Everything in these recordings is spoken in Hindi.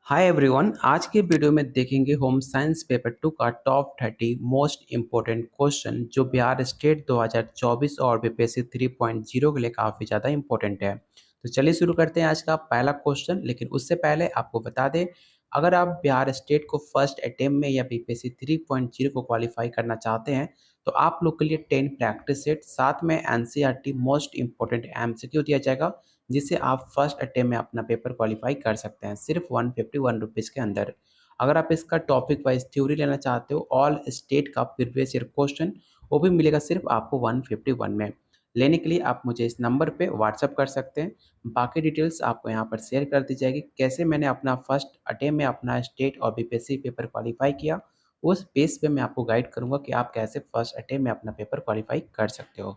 Hi everyone. आज के वीडियो में देखेंगे होम साइंस पेपर 2 का टॉप 30 मोस्ट इम्पोर्टेंट क्वेश्चन जो बिहार स्टेट 2024 और बीपीएससी 3.0 के लिए काफ़ी ज़्यादा इम्पोर्टेंट है। तो चलिए शुरू करते हैं आज का पहला क्वेश्चन। लेकिन उससे पहले आपको बता दें, अगर आप बिहार स्टेट को फर्स्ट अटेम्प्ट में या बीपीएससी 3.0 को क्वालिफाई करना चाहते हैं तो आप लोग के लिए 10 प्रैक्टिस सेट साथ में एनसीईआरटी मोस्ट इम्पोर्टेंट एमसीक्यू दिया जाएगा, जिससे आप फर्स्ट अटेम्प्ट में अपना पेपर क्वालिफाई कर सकते हैं सिर्फ 151 रुपीज़ के अंदर। अगर आप इसका टॉपिक वाइज थ्योरी लेना चाहते हो, ऑल स्टेट का प्रीवियस ईयर क्वेश्चन वो भी मिलेगा सिर्फ आपको 151 में। लेने के लिए आप मुझे इस नंबर पे व्हाट्सअप कर सकते हैं। बाकी डिटेल्स आपको यहाँ पर शेयर कर दी जाएगी। कैसे मैंने अपना फर्स्ट अटेम्प्ट में अपना स्टेट और बीपीएससी पेपर क्वालिफाई किया, उस बेस पे मैं आपको गाइड करूँगा कि आप कैसे फर्स्ट अटेम्प्ट में अपना पेपर क्वालिफाई कर सकते हो।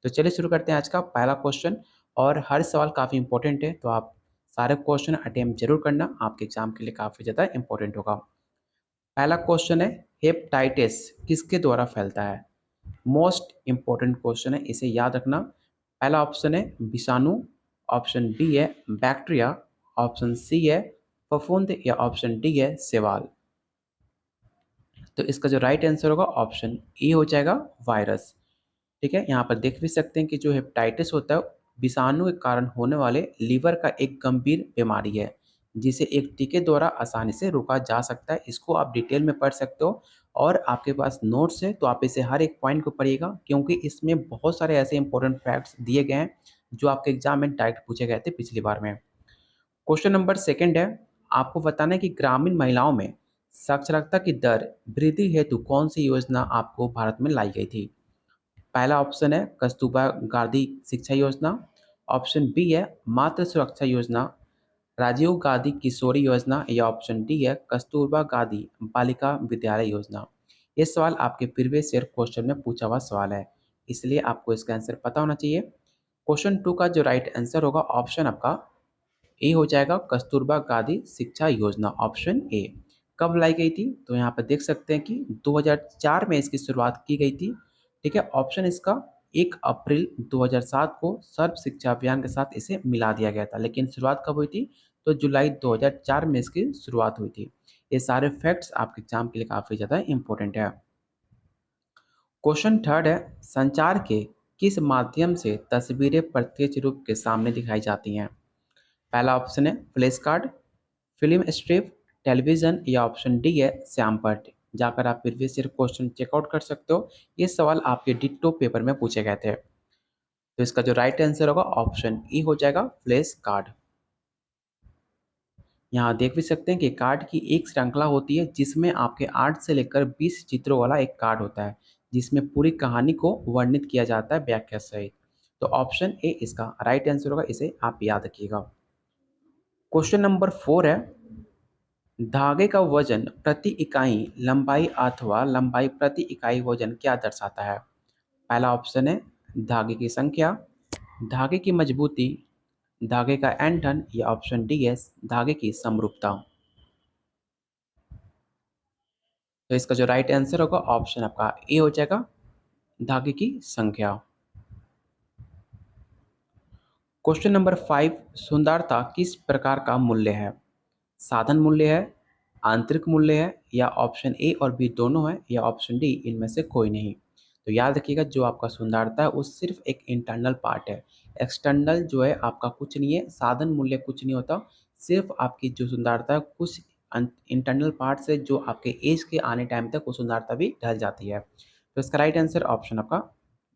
तो चलिए शुरू करते हैं आज का पहला क्वेश्चन। और हर सवाल काफ़ी इंपॉर्टेंट है, तो आप सारे क्वेश्चन अटेम्प्ट जरूर करना, आपके एग्जाम के लिए काफ़ी ज़्यादा इंपॉर्टेंट होगा। पहला क्वेश्चन है, हेपेटाइटिस किसके द्वारा फैलता है? मोस्ट इंपॉर्टेंट क्वेश्चन है, इसे याद रखना। पहला ऑप्शन है विषाणु, ऑप्शन बी है बैक्टीरिया, ऑप्शन सी है फफूंद या ऑप्शन डी है शैवाल। तो इसका जो राइट आंसर होगा ऑप्शन ए हो जाएगा, वायरस। ठीक है, यहाँ पर देख भी सकते हैं कि जो हेपेटाइटिस होता है विषाणु के कारण होने वाले लीवर का एक गंभीर बीमारी है, जिसे एक टीके द्वारा आसानी से रोका जा सकता है। इसको आप डिटेल में पढ़ सकते हो और आपके पास नोट्स है तो आप इसे हर एक पॉइंट को पढ़िएगा, क्योंकि इसमें बहुत सारे ऐसे इंपॉर्टेंट फैक्ट्स दिए गए हैं जो आपके एग्जाम में डायरेक्ट पूछे गए थे पिछली बार में। क्वेश्चन नंबर सेकंड है, आपको बताना है कि ग्रामीण महिलाओं में साक्षरता की दर वृद्धि हेतु कौन सी योजना आपको भारत में लाई गई थी? पहला ऑप्शन है कस्तूरबा गांधी शिक्षा योजना, ऑप्शन बी है मातृ सुरक्षा योजना, राजीव गांधी किशोरी योजना या ऑप्शन डी है कस्तूरबा गांधी बालिका विद्यालय योजना। ये सवाल आपके प्रीवियस ईयर क्वेश्चन में पूछा हुआ सवाल है, इसलिए आपको इसका आंसर पता होना चाहिए। क्वेश्चन 2 का जो राइट आंसर होगा ऑप्शन आपका ए हो जाएगा, कस्तूरबा गांधी शिक्षा योजना, ऑप्शन ए। कब लाई गई थी? तो यहाँ पर देख सकते हैं कि 2004 में इसकी शुरुआत की गई थी। ठीक है, ऑप्शन इसका 1 अप्रैल 2007 को सर्व शिक्षा अभियान के साथ इसे मिला दिया गया था, लेकिन शुरुआत कब हुई थी? तो जुलाई 2004 में इसकी शुरुआत हुई थी। ये सारे फैक्ट्स आपके एग्जाम के लिए काफ़ी ज़्यादा इंपॉर्टेंट है। क्वेश्चन थर्ड है, संचार के किस माध्यम से तस्वीरें प्रत्यक्ष रूप के सामने दिखाई जाती हैं? पहला ऑप्शन है flash card, film strip, television या ऑप्शन डी है श्याम पट। जाकर आप प्रीवियस ईयर क्वेश्चन चेकआउट कर सकते हो, ये सवाल आपके डिट्टो पेपर में पूछे गए थे। तो इसका जो राइट आंसर होगा ऑप्शन ई हो जाएगा, फ्लैश कार्ड। यहाँ देख भी सकते हैं कि कार्ड की एक श्रृंखला होती है जिसमें आपके 8 से लेकर 20 चित्रों वाला एक कार्ड होता है, जिसमें पूरी कहानी को वर्णित किया जाता है व्याख्या सहित। तो ऑप्शन ए इसका राइट आंसर होगा, इसे आप याद रखिएगा। क्वेश्चन नंबर 4 है, धागे का वजन प्रति इकाई लंबाई अथवा लंबाई प्रति इकाई वजन क्या दर्शाता है? पहला ऑप्शन है धागे की संख्या, धागे की मजबूती, धागे का ऐंठन या ऑप्शन डी है धागे की समरूपता। तो इसका जो राइट आंसर होगा ऑप्शन आपका ए हो जाएगा, धागे की संख्या। क्वेश्चन नंबर 5, सुंदरता किस प्रकार का मूल्य है? साधन मूल्य है, आंतरिक मूल्य है या ऑप्शन ए और बी दोनों है या ऑप्शन डी इनमें से कोई नहीं। तो याद रखिएगा, जो आपका सुंदरता है वो सिर्फ एक इंटरनल पार्ट है। एक्सटर्नल जो है आपका कुछ नहीं है, साधन मूल्य कुछ नहीं होता। सिर्फ आपकी जो सुंदरता है कुछ इंटरनल पार्ट से जो आपके एज के आने टाइम तक वो सुंदरता भी ढल जाती है। तो इसका राइट आंसर ऑप्शन आपका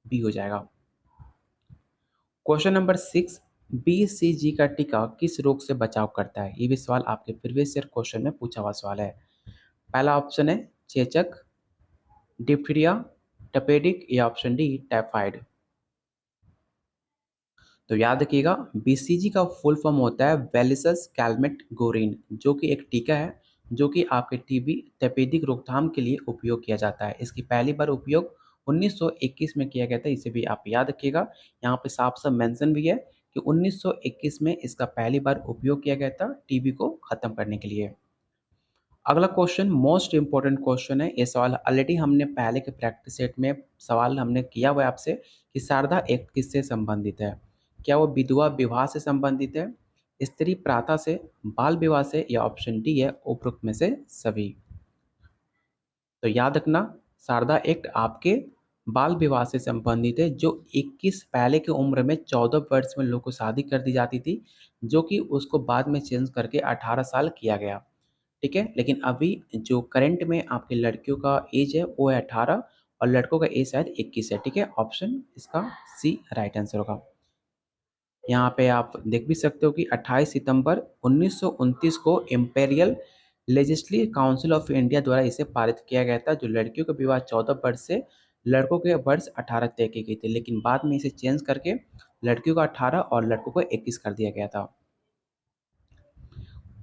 बी हो जाएगा। क्वेश्चन नंबर 6, बीसीजी का टीका किस रोग से बचाव करता है? ये भी सवाल आपके प्रीवियस ईयर क्वेश्चन में पूछा हुआ सवाल है। पहला ऑप्शन है चेचक, डिप्थीरिया, टपेडिक या ऑप्शन डी टाइफाइड। तो याद रखिएगा, बीसीजी का फुल फॉर्म होता है वेलिसस कैलमेट गोरिन, जो कि एक टीका है जो कि आपके टीबी तपेदिक रोकथाम के लिए उपयोग किया जाता है। इसकी पहली बार उपयोग 1921 में किया गया था, इसे भी आप याद रखिएगा। यहाँ पे साफ साफ मेंशन भी है कि 1921 में इसका पहली बार उपयोग किया गया था टीबी को खत्म करने के लिए। अगला क्वेश्चन मोस्ट इंपॉर्टेंट क्वेश्चन है। ये सवाल ऑलरेडी हमने पहले के प्रैक्टिस सेट में सवाल हमने किया हुआ है आपसे कि शारदा एक्ट किससे संबंधित है? क्या वो विधवा विवाह से संबंधित है, स्त्री प्रथा से, बाल विवाह से या ऑप्शन डी है उपरोक्त में से सभी। तो याद रखना, शारदा एक्ट आपके बाल विवाह से संबंधित है, जो 21 पहले की उम्र में 14 वर्ष में लोग को शादी कर दी जाती थी, जो कि उसको बाद में चेंज करके 18 साल किया गया। ठीक है, लेकिन अभी जो करंट में आपकी लड़कियों का एज है वो है 18 और लड़कों का एज शायद 21 है। ठीक है, ऑप्शन इसका सी राइट आंसर होगा। यहाँ पे आप देख भी सकते हो कि 28 सितंबर 1929 को imperial legislative council of India द्वारा इसे पारित किया गया था, जो लड़कियों का विवाह 14 वर्ष से लड़कों के वर्ष 18 तय की गई थी, लेकिन बाद में इसे चेंज करके लड़कियों का 18 और लड़कों को 21 कर दिया गया था।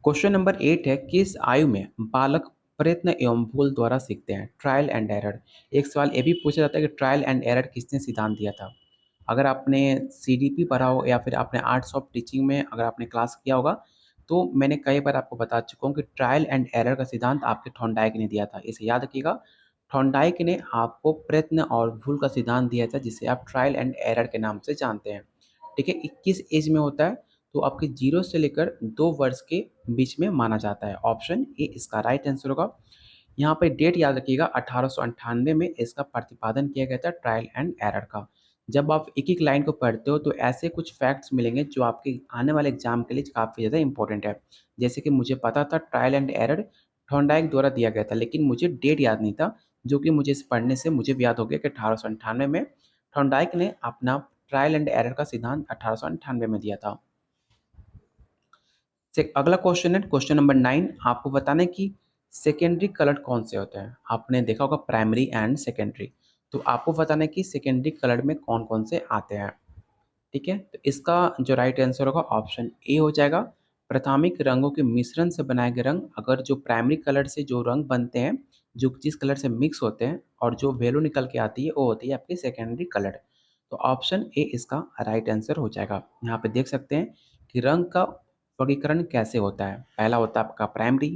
क्वेश्चन नंबर 8 है, किस आयु में बालक प्रयत्न एवं भूल द्वारा सीखते हैं? Trial and error. एक सवाल ये भी पूछा जाता है कि ट्रायल एंड एरर किसने सिद्धांत दिया था? अगर आपने सीडीपी पढ़ा हो या फिर आपने आर्ट्स ऑफ टीचिंग में अगर आपने क्लास किया होगा, तो मैंने कई बार आपको बता चुका हूँ कि ट्रायल एंड एरर का सिद्धांत आपके थॉर्नडाइक ने दिया था। इसे याद रखिएगा, थॉर्नडाइक ने आपको प्रयत्न और भूल का सिद्धांत दिया था, जिसे आप ट्रायल एंड एरर के नाम से जानते हैं। ठीक है, 21 एज में होता है, तो आपके 0 से लेकर 2 वर्ष के बीच में माना जाता है। ऑप्शन ए इसका राइट आंसर होगा। यहाँ पे डेट याद रखिएगा, 1898 में इसका प्रतिपादन किया गया था ट्रायल एंड एरर का। जब आप एक-एक लाइन को पढ़ते हो तो ऐसे कुछ फैक्ट्स मिलेंगे जो आपके आने वाले एग्जाम के लिए काफ़ी ज़्यादा इंपॉर्टेंट है। जैसे कि मुझे पता था ट्रायल एंड एरर थॉर्नडाइक द्वारा दिया गया था, लेकिन मुझे डेट याद नहीं था, जो कि मुझे इसे पढ़ने से मुझे भी याद हो गया कि 1898 में थॉर्नडाइक ने अपना ट्रायल एंड एरर का सिद्धांत 1898 में दिया था। अगला क्वेश्चन है क्वेश्चन नंबर 9। आपको बताना है कि सेकेंडरी कलर कौन से होते हैं? आपने देखा होगा प्राइमरी एंड सेकेंडरी, तो आपको बताना है कि सेकेंडरी कलर में कौन कौन से आते हैं। ठीक है, तो इसका जो राइट आंसर होगा ऑप्शन ए हो जाएगा। प्राथमिक रंगों के मिश्रण से बनाए गए रंग, अगर जो प्राइमरी कलर से जो रंग बनते हैं, जो जिस कलर से मिक्स होते हैं और जो वैल्यू निकल के आती है, वो होती है आपकी सेकेंडरी कलर। तो ऑप्शन ए इसका राइट आंसर हो जाएगा। यहाँ पे देख सकते हैं कि रंग का वर्गीकरण कैसे होता है। पहला होता है आपका प्राइमरी,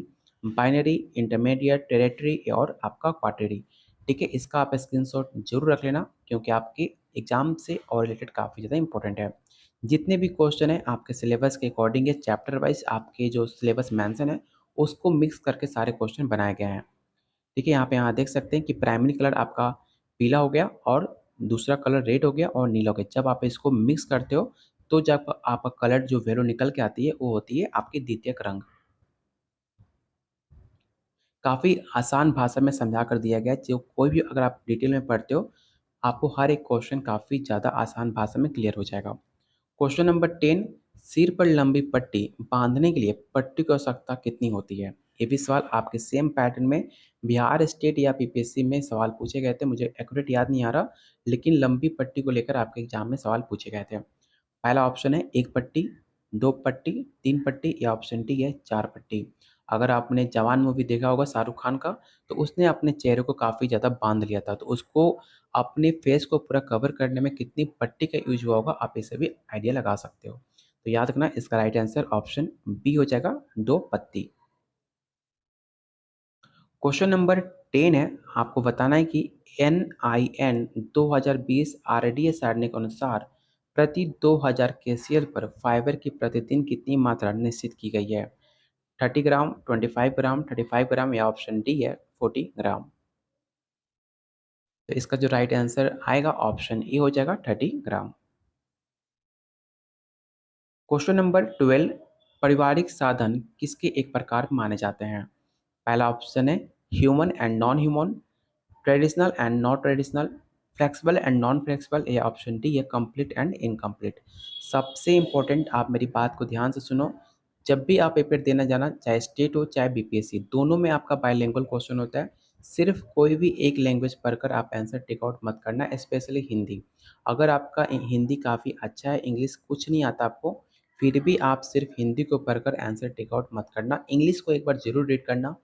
बाइनरी, इंटरमीडिएट, टेरेटरी और आपका क्वाटरी। ठीक है, इसका आप स्क्रीनशॉट जरूर रख लेना, क्योंकि आपके एग्जाम से और रिलेटेड काफ़ी ज़्यादा इंपॉर्टेंट है। जितने भी क्वेश्चन है आपके सिलेबस के अकॉर्डिंग है, चैप्टर वाइज आपके जो सिलेबस मेंशन है उसको मिक्स करके सारे क्वेश्चन बनाए गए हैं। ठीक है, यहाँ देख सकते हैं कि प्राइमरी कलर आपका पीला हो गया और दूसरा कलर रेड हो गया और नीला हो गया। जब आप इसको मिक्स करते हो तो जब आपका कलर जो वैल्यू निकल के आती है वो होती है आपकी द्वितीयक रंग। काफ़ी आसान भाषा में समझा कर दिया गया है, जो कोई भी अगर आप डिटेल में पढ़ते हो, आपको हर एक क्वेश्चन काफ़ी ज़्यादा आसान भाषा में क्लियर हो जाएगा। क्वेश्चन नंबर 10, सिर पर लंबी पट्टी बांधने के लिए पट्टी की आवश्यकता कितनी होती है? ये भी सवाल आपके सेम पैटर्न में बिहार स्टेट या पीपीएससी में सवाल पूछे गए थे, मुझे एक्यूरेट याद नहीं आ रहा, लेकिन लंबी पट्टी को लेकर आपके एग्जाम में सवाल पूछे गए थे। पहला ऑप्शन है 1 पट्टी, 2 पट्टी, 3 पट्टी या ऑप्शन डी है 4 पट्टी। अगर आपने जवान मूवी देखा होगा शाहरुख खान का, तो उसने अपने चेहरे को काफ़ी ज़्यादा बाँध लिया था, तो उसको अपने फेस को पूरा कवर करने में कितनी पट्टी का यूज़ हुआ होगा, आप इससे भी आइडिया लगा सकते हो। तो याद रखना, इसका राइट आंसर ऑप्शन बी हो जाएगा, 2 पत्ती। क्वेश्चन नंबर 10 है, आपको बताना है कि एनआईएन 2020 आरडीए सारणी के अनुसार प्रति 2000 केसीएल पर फाइबर की प्रतिदिन कितनी मात्रा निश्चित की गई है? 30 ग्राम, 25 ग्राम, 35 ग्राम या ऑप्शन डी है 40 ग्राम। तो इसका जो राइट आंसर आएगा ऑप्शन ए हो जाएगा 30 ग्राम। क्वेश्चन नंबर 12, पारिवारिक साधन किसके एक प्रकार माने जाते हैं? पहला ऑप्शन है human and non human, traditional and not traditional, flexible and non flexible, या ऑप्शन डी है कंप्लीट एंड इनकम्प्लीट। सबसे इंपॉर्टेंट, आप मेरी बात को ध्यान से सुनो। जब भी आप पेपर देना जाना, चाहे स्टेट हो चाहे बीपीएससी, दोनों में आपका बाइलिंगुअल क्वेश्चन होता है। सिर्फ कोई भी एक लैंग्वेज पढ़कर आप आंसर टेक आउट मत करना, स्पेशली हिंदी। अगर आपका हिंदी काफ़ी अच्छा है, इंग्लिश कुछ नहीं आता आपको, फिर भी आप सिर्फ हिंदी को पढ़कर आंसर टेक आउट मत करना, इंग्लिश को एक बार ज़रूर रीड करना।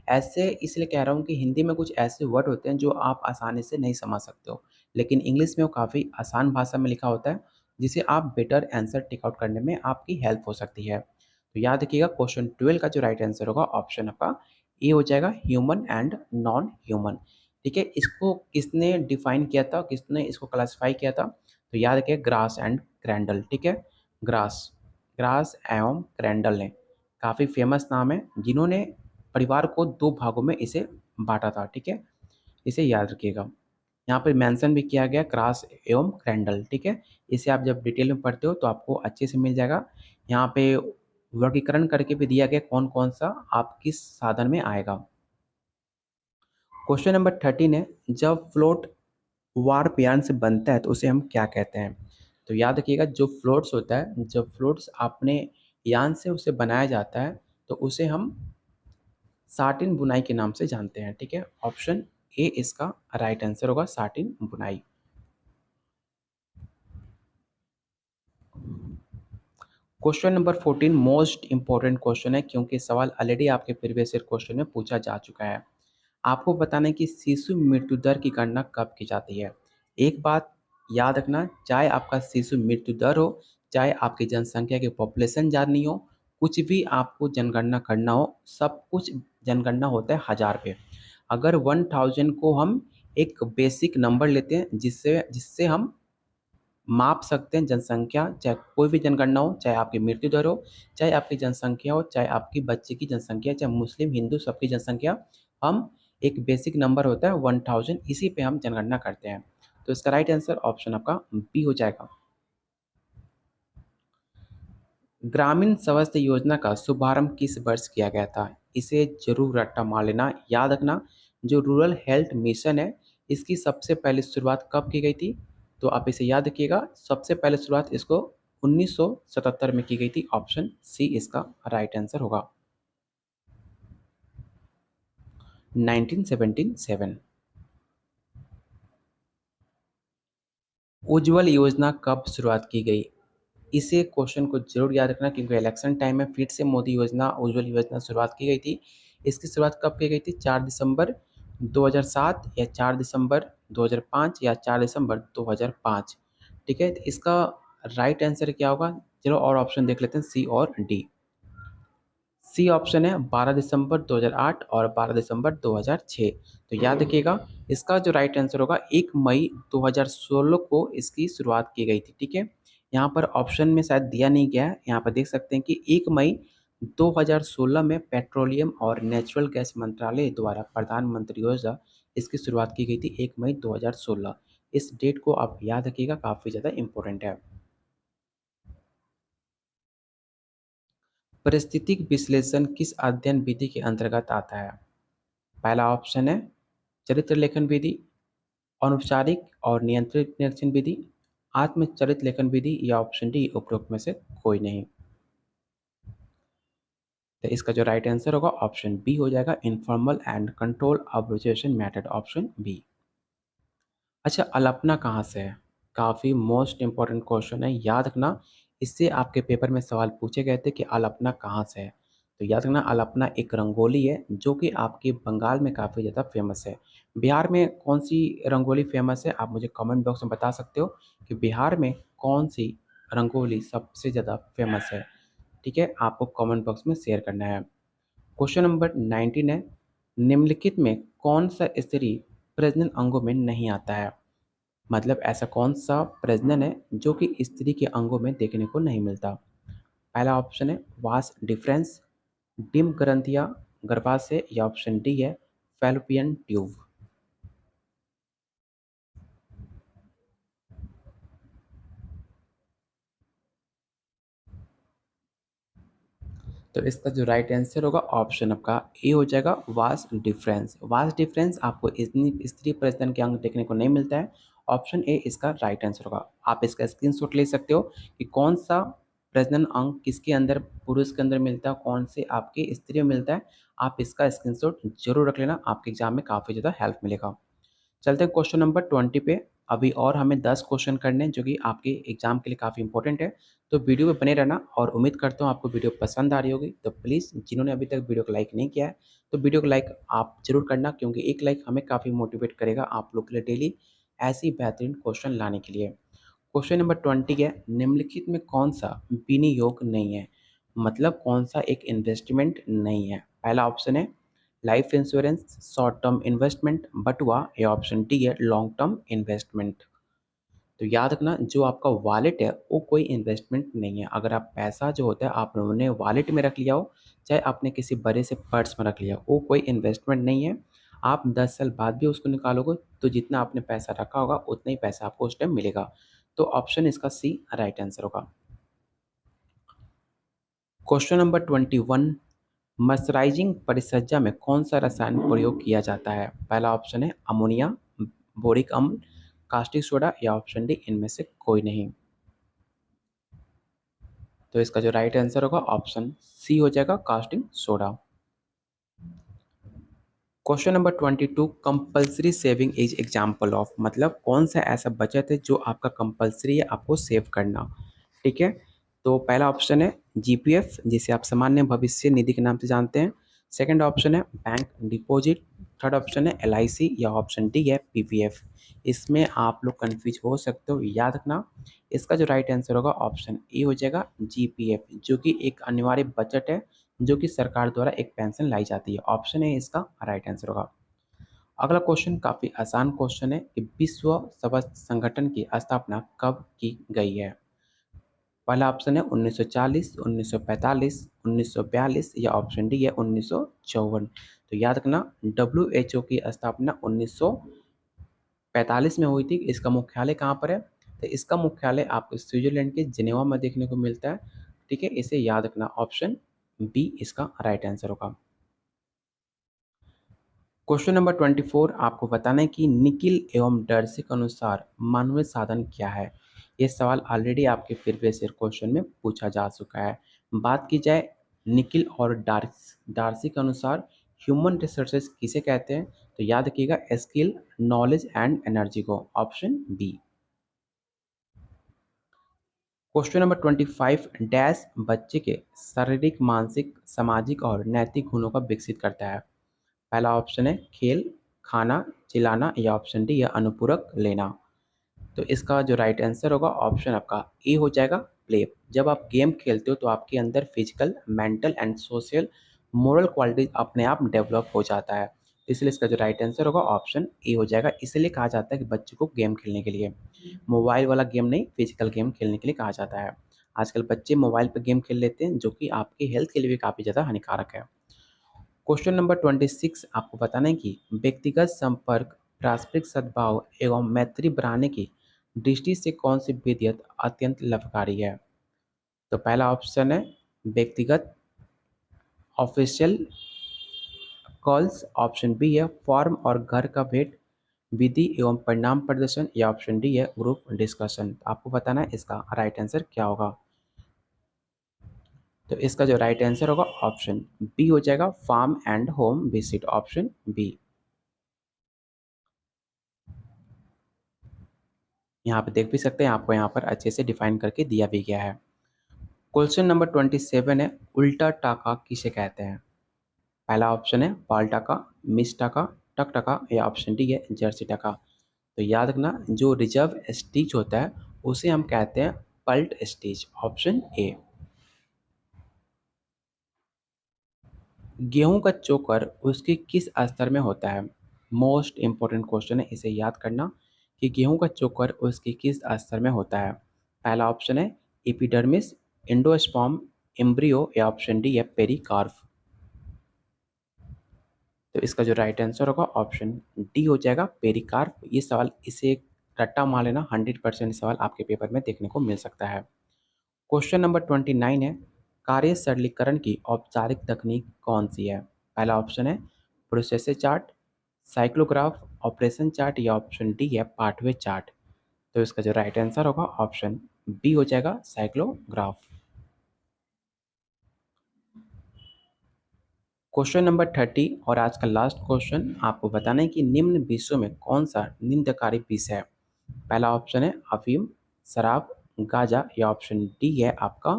ऐसे इसलिए कह रहा हूँ कि हिंदी में कुछ ऐसे वर्ड होते हैं जो आप आसानी से नहीं समझ सकते हो, लेकिन इंग्लिश में वो काफ़ी आसान भाषा में लिखा होता है, जिसे आप बेटर आंसर टिक आउट करने में आपकी हेल्प हो सकती है। तो याद रखिएगा, क्वेश्चन 12 का जो राइट आंसर होगा ऑप्शन आपका ए हो जाएगा, ह्यूमन एंड नॉन ह्यूमन। ठीक है, इसको किसने डिफाइन किया था, किसने इसको क्लासीफाई किया था? तो याद रखिए, ग्रास एंड ग्रैंडल। ठीक है, ग्रास। क्रास एवं क्रैंडल ने, काफ़ी फेमस नाम है, जिन्होंने परिवार को 2 भागों में इसे बाँटा था, ठीक है? इसे याद रखिएगा। यहाँ पे मेंशन भी किया गया क्रास एवं क्रैंडल, ठीक है? इसे आप जब डिटेल में पढ़ते हो तो आपको अच्छे से मिल जाएगा। यहाँ पे वर्गीकरण करके भी दिया गया कौन-कौन सा आप किस साधन में आएगा। क्वेश्चन नंबर 13 है, जब फ्लोट वार्प यान से बनता है तो उसे हम क्या कहते हैं? तो याद रखिएगा जो फ्लोट्स होता है, जब फ्लोट्स अपने यान से उसे बनाया जाता है तो उसे हम साटिन बुनाई के नाम से जानते हैं, ठीक है? ऑप्शन ए इसका राइट आंसर होगा, साटिन बुनाई। Question number 14 most important question है, क्योंकि सवाल ऑलरेडी आपके प्रीवियस ईयर क्वेश्चन में पूछा जा चुका है। आपको बताना है कि शिशु मृत्यु दर की गणना कब की जाती है। एक बात याद रखना, चाहे आपका शिशु मृत्यु दर हो, चाहे आपकी जनसंख्या की पॉपुलेशन जाननी हो, कुछ भी आपको जनगणना करना हो, सब कुछ जनगणना होता है 1000 पे। अगर 1000 को हम एक बेसिक नंबर लेते हैं, जिससे जिससे हम माप सकते हैं जनसंख्या, चाहे कोई भी जनगणना हो, चाहे आपकी मृत्यु दर हो, चाहे आपकी जनसंख्या हो, चाहे आपकी बच्चे की जनसंख्या, चाहे मुस्लिम, हिंदू सबकी जनसंख्या, हम एक बेसिक नंबर होता है 1000, इसी पे हम जनगणना करते हैं। तो इसका राइट आंसर ऑप्शन आपका बी हो जाएगा। ग्रामीण स्वास्थ्य योजना का शुभारंभ किस वर्ष किया गया था? इसे जरूर रट्टा मार लेना, याद रखना। जो रूरल हेल्थ मिशन है, इसकी सबसे पहले शुरुआत कब की गई थी? तो आप इसे याद रखिएगा, सबसे पहले शुरुआत इसको 1977 में की गई थी। ऑप्शन सी इसका राइट आंसर होगा, 1977। उज्ज्वल योजना कब शुरुआत की गई? इसे क्वेश्चन को जरूर याद रखना, क्योंकि इलेक्शन टाइम में फिर से मोदी योजना, उज्ज्वल योजना शुरुआत की गई थी। इसकी शुरुआत कब की गई थी? 4 दिसंबर 2007 या 4 दिसंबर 2005 या 4 दिसंबर 2005, ठीक है? तो इसका राइट आंसर क्या होगा? चलो और ऑप्शन देख लेते हैं, सी और डी। सी ऑप्शन है 12 दिसंबर 2008 और 12 दिसंबर 2006। तो याद रखिएगा, इसका जो राइट आंसर होगा 1 मई 2016 को इसकी शुरुआत की गई थी, ठीक है? यहाँ पर ऑप्शन में शायद दिया नहीं गया है, यहाँ पर देख सकते हैं कि 1 मई 2016 में पेट्रोलियम और नेचुरल गैस मंत्रालय द्वारा प्रधानमंत्री योजना, इसकी शुरुआत की गई थी 1 मई 2016। इस डेट को आप याद रखिएगा, काफ़ी ज़्यादा इंपॉर्टेंट है। परिस्थितिक विश्लेषण किस अध्ययन विधि के अंतर्गत आता है? पहला ऑप्शन है चरित्र लेखन विधि, अनौपचारिक और नियंत्रित निरीक्षण विधि, आत्मचरित लेखन विधि, या ऑप्शन डी उपरोक्त में से कोई नहीं। तो इसका जो राइट आंसर होगा ऑप्शन बी हो जाएगा, informal and control observation method, option B. अच्छा, अल्पना कहाँ से है? काफ़ी मोस्ट इंपॉर्टेंट क्वेश्चन है, याद रखना। इससे आपके पेपर में सवाल पूछे गए थे कि अल्पना कहाँ से है। तो याद रखना, अल्पना एक रंगोली है जो कि आपके बंगाल में काफ़ी ज़्यादा फेमस है। बिहार में कौन सी रंगोली फेमस है, आप मुझे कमेंट बॉक्स में बता सकते हो कि बिहार में कौन सी रंगोली सबसे ज़्यादा फेमस है, ठीक है? आपको कमेंट बॉक्स में शेयर करना है। क्वेश्चन नंबर 19 है, निम्नलिखित में कौन सा स्त्री प्रजनन अंगों में नहीं आता है? मतलब ऐसा कौन सा प्रजनन है जो कि स्त्री के अंगों में देखने को नहीं मिलता? पहला ऑप्शन है वास डिफरेंस, डिम ग्रंथियां, गर्भाशय, या ऑप्शन डी है फैलोपियन ट्यूब। तो इसका जो राइट आंसर होगा ऑप्शन आपका ए हो जाएगा, वास डिफरेंस। वास डिफरेंस आपको इतनी स्त्री प्रजनन के अंग देखने को नहीं मिलता है। ऑप्शन ए इसका राइट आंसर होगा। आप इसका स्क्रीनशॉट ले सकते हो कि कौन सा प्रजनन अंग किसके अंदर, पुरुष के अंदर मिलता है, कौन से आपके स्त्री में मिलता है। आप इसका स्क्रीनशॉट जरूर रख लेना, आपके एग्जाम में काफ़ी ज़्यादा हेल्प मिलेगा। चलते हैं क्वेश्चन नंबर 20 पे। अभी और हमें 10 क्वेश्चन करने हैं जो कि आपके एग्जाम के लिए काफ़ी इंपॉर्टेंट है। तो वीडियो में बने रहना, और उम्मीद करता हूँ आपको वीडियो पसंद आ रही होगी। तो प्लीज़ जिन्होंने अभी तक वीडियो को लाइक नहीं किया है, तो वीडियो को लाइक आप जरूर करना, क्योंकि एक लाइक हमें काफ़ी मोटिवेट करेगा आप लोग के लिए डेली ऐसी बेहतरीन क्वेश्चन लाने के लिए। क्वेश्चन नंबर 20 है, निम्नलिखित में कौन सा विनियोग नहीं है? मतलब कौन सा एक इन्वेस्टमेंट नहीं है? पहला ऑप्शन है life insurance, short term investment, बटुआ, या ऑप्शन डी है लॉन्ग टर्म इन्वेस्टमेंट। तो याद रखना जो आपका वॉलेट है वो कोई इन्वेस्टमेंट नहीं है। अगर आप पैसा जो होता है आपने वॉलेट में रख लिया हो, चाहे आपने किसी बड़े से पर्स में रख लिया हो, वो कोई इन्वेस्टमेंट नहीं है। आप 10 साल बाद भी उसको निकालोगे तो जितना आपने पैसा रखा होगा उतना ही पैसा आपको उस टाइम मिलेगा। तो ऑप्शन इसका सी राइट आंसर होगा। क्वेश्चन नंबर 21, मर्सराइजिंग परिचर्या में कौन सा रसायन प्रयोग किया जाता है? पहला ऑप्शन है अमोनिया, बोरिक अम्ल, कास्टिक सोडा या ऑप्शन डी इनमें से कोई नहीं। तो इसका जो राइट आंसर होगा ऑप्शन सी हो जाएगा, casting soda. Question number 22, compulsory saving is example of, मतलब कौन सा ऐसा बचत है जो आपका कंपल्सरी है आपको सेव करना। ठीक है, तो पहला ऑप्शन है जीपीएफ, जिसे आप सामान्य भविष्य निधि के नाम से जानते हैं। सेकंड ऑप्शन है बैंक डिपॉजिट। थर्ड ऑप्शन है एलआईसी या ऑप्शन डी है पीपीएफ। इसमें आप लोग कंफ्यूज हो सकते हो, याद रखना इसका जो राइट आंसर होगा ऑप्शन ए हो जाएगा जीपीएफ, जो कि एक अनिवार्य बजट है जो कि सरकार द्वारा एक पेंशन लाई जाती है। ऑप्शन ए इसका राइट आंसर होगा। अगला क्वेश्चन काफी आसान क्वेश्चन है कि विश्व स्वास्थ्य संगठन की स्थापना कब की गई है? पहला ऑप्शन है 1940, 1945, 1942 या ऑप्शन डी है 1954। तो याद रखना डब्ल्यूएचओ की स्थापना 1945 में हुई थी। इसका मुख्यालय कहाँ पर है? तो इसका मुख्यालय आपको स्विट्जरलैंड के जिनेवा में देखने को मिलता है। ठीक है, इसे याद रखना, ऑप्शन बी इसका राइट आंसर होगा। क्वेश्चन नंबर 24, आपको बताना है कि निकिल एवं डर्सी के अनुसार मानवीय साधन क्या है? ये सवाल ऑलरेडी आपके प्रीवियस ईयर क्वेश्चन में पूछा जा चुका है। बात की जाए निकिल और डार्सी के अनुसार ह्यूमन रिसोर्सेज किसे कहते हैं? तो याद रखिएगा स्किल, नॉलेज एंड एनर्जी को, option B. Question number 25, dash बच्चे के शारीरिक, मानसिक, सामाजिक और नैतिक गुणों का विकसित करता है? पहला ऑप्शन है खेल, खाना, चिल्लाना या ऑप्शन डी है अनुपूरक लेना। तो इसका जो राइट आंसर होगा ऑप्शन आपका ए हो जाएगा प्ले। जब आप गेम खेलते हो तो आपके अंदर physical, mental and social moral quality अपने आप डेवलप हो जाता है। इसलिए इसका जो राइट आंसर होगा ऑप्शन ए हो जाएगा। इसलिए कहा जाता है कि बच्चे को गेम खेलने के लिए, मोबाइल वाला गेम नहीं, फिजिकल गेम खेलने के लिए कहा जाता है। आजकल बच्चे मोबाइल पर गेम खेल लेते हैं जो कि आपकी हेल्थ के लिए भी काफ़ी ज़्यादा हानिकारक है। क्वेश्चन नंबर 26, आपको बताना है कि व्यक्तिगत संपर्क, पारस्परिक सद्भाव एवं मैत्री बढ़ाने की दृष्टि से कौन सी विधियत अत्यंत लाभकारी है? तो पहला ऑप्शन है व्यक्तिगत ऑफिशियल कॉल्स, ऑप्शन बी है फॉर्म और घर का भेंट विधि एवं परिणाम प्रदर्शन या ऑप्शन डी है ग्रुप डिस्कशन। आपको बताना है इसका राइट आंसर क्या होगा। तो इसका जो राइट आंसर होगा ऑप्शन बी हो जाएगा, farm and home visit, option B. यहाँ पे देख भी सकते हैं, आपको यहाँ पर अच्छे से डिफाइन करके दिया भी गया है। क्वेश्चन नंबर 27 है, उल्टा टाका किसे कहते हैं? पहला ऑप्शन है पाल टाका, मिस टाका, टक टाका या ऑप्शन डी है जर्सी टाका। तो याद रखना जो रिजर्व स्टिच होता है उसे हम कहते हैं पल्ट स्टिच, ऑप्शन ए। गेहूं का चोकर उसके किस स्तर में होता है? मोस्ट इंपॉर्टेंट क्वेश्चन है, इसे याद करना कि गेहूं का चोकर उसके किस स्तर में होता है। पहला ऑप्शन है एपिडर्मिस, एंडोस्पर्म, एम्ब्रियो या ऑप्शन डी है पेरिकार्प। तो इसका जो राइट आंसर होगा ऑप्शन डी हो जाएगा पेरिकार्प। ये सवाल, इसे रट्टा मार लेना, 100% सवाल आपके पेपर में देखने को मिल सकता है। क्वेश्चन नंबर 29 है, कार्य सरलीकरण की औपचारिक तकनीक कौन सी है? पहला ऑप्शन है प्रोसेसर चार्ट, साइक्लोग्राफ, ऑपरेशन चार्ट या ऑप्शन डी है पाथवे चार्ट। तो इसका जो राइट आंसर होगा ऑप्शन बी हो जाएगा साइक्लोग्राफ। क्वेश्चन नंबर 30 और आज का लास्ट क्वेश्चन, आपको बताना है कि निम्न विषयों में कौन सा निंदकारी विष है? पहला ऑप्शन है अफीम, शराब, गांजा या ऑप्शन डी है आपका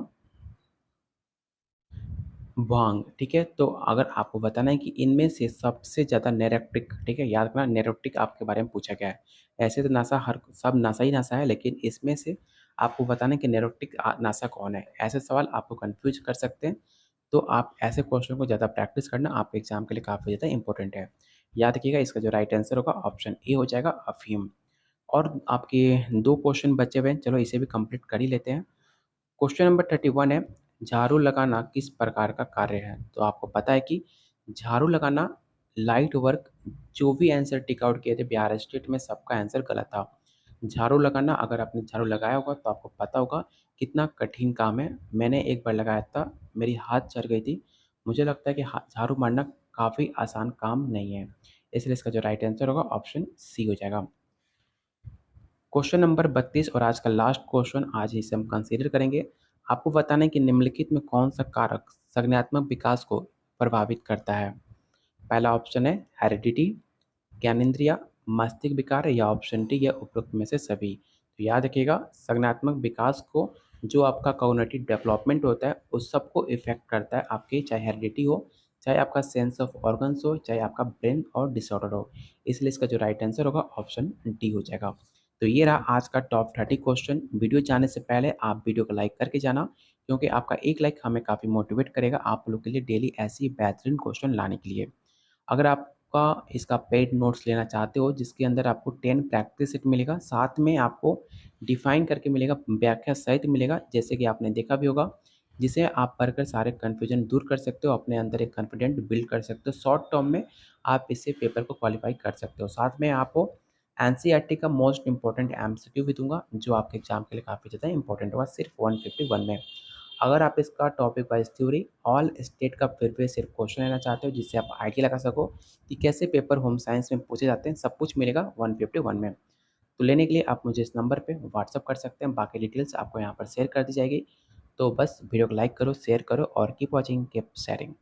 भांग। ठीक है, तो अगर आपको बताना है कि इनमें से सबसे ज़्यादा नैरोटिक, ठीक है, याद रखना नैरोटिक आपके बारे में पूछा गया है। ऐसे तो नासा हर सब नासा ही नासा है, लेकिन इसमें से आपको बताना है कि नैरोटिक नासा कौन है। ऐसे सवाल आपको कंफ्यूज कर सकते हैं, तो आप ऐसे क्वेश्चन को ज़्यादा प्रैक्टिस करना आपके एग्जाम के लिए काफ़ी ज़्यादा इंपॉर्टेंट है। याद रखिएगा इसका जो राइट आंसर होगा ऑप्शन ए हो जाएगा अफीम। और आपके 2 क्वेश्चन बचे हुए हैं, चलो इसे भी कंप्लीट कर ही लेते हैं। क्वेश्चन नंबर 31 है, झाड़ू लगाना किस प्रकार का कार्य है? तो आपको पता है कि झाड़ू लगाना लाइट वर्क, जो भी आंसर टिक आउट किए थे बिहार स्टेट में सबका आंसर गलत था। झाड़ू लगाना, अगर आपने झाड़ू लगाया होगा तो आपको पता होगा कितना कठिन काम है। मैंने एक बार लगाया था, मेरी हाथ चढ़ गई थी। मुझे लगता है कि झाड़ू मारना काफ़ी आसान काम नहीं है, इसलिए इसका जो राइट आंसर होगा ऑप्शन सी हो जाएगा। क्वेश्चन नंबर 32 और आज का लास्ट क्वेश्चन, आज इसे हम कंसीडर करेंगे। आपको बताना है कि निम्नलिखित में कौन सा कारक संज्ञानात्मक विकास को प्रभावित करता है? पहला ऑप्शन है हेरिडिटी, ज्ञानेंद्रिय, मस्तिष्क विकार या ऑप्शन डी या उपरोक्त में से सभी। तो याद रखिएगा, संज्ञानात्मक विकास को, जो आपका कॉग्निटिव डेवलपमेंट होता है उस सबको इफेक्ट करता है आपकी, चाहे हेरिडिटी हो, चाहे आपका सेंस ऑफ ऑर्गन्स हो, चाहे आपका ब्रेन और डिसऑर्डर हो। इसलिए इसका जो राइट आंसर होगा ऑप्शन डी हो जाएगा। तो ये रहा आज का टॉप 30 क्वेश्चन। वीडियो जाने से पहले आप वीडियो को लाइक करके जाना, क्योंकि आपका एक लाइक हमें काफ़ी मोटिवेट करेगा आप लोग के लिए डेली ऐसी बेहतरीन क्वेश्चन लाने के लिए। अगर आपका इसका पेड नोट्स लेना चाहते हो जिसके अंदर आपको 10 प्रैक्टिस सेट मिलेगा, साथ में आपको डिफाइन करके मिलेगा, व्याख्या सहित मिलेगा, जैसे कि आपने देखा भी होगा, जिसे आप पढ़कर सारे कन्फ्यूजन दूर कर सकते हो, अपने अंदर एक कॉन्फिडेंट बिल्ड कर सकते हो, शॉर्ट टर्म में आप इससे पेपर को क्वालिफाई कर सकते हो। साथ में आपको एनसीईआरटी का मोस्ट इंपॉर्टेंट एमसीक्यू भी दूंगा, जो आपके एग्जाम के लिए काफ़ी ज़्यादा इंपॉर्टेंट होगा, सिर्फ 151 में। अगर आप इसका topic wise theory all state का फिर पे सिर्फ क्वेश्चन लेना चाहते हो, जिससे आप आइडिया लगा सको कि कैसे पेपर होम साइंस में पूछे जाते हैं, सब कुछ मिलेगा 151 में। तो लेने के लिए आप मुझे इस नंबर पे व्हाट्सअप कर सकते हैं, बाकी डिटेल्स आपको यहाँ पर शेयर कर दी जाएगी। तो बस वीडियो को लाइक करो, शेयर करो और कीप वॉचिंग, कीप शेयरिंग।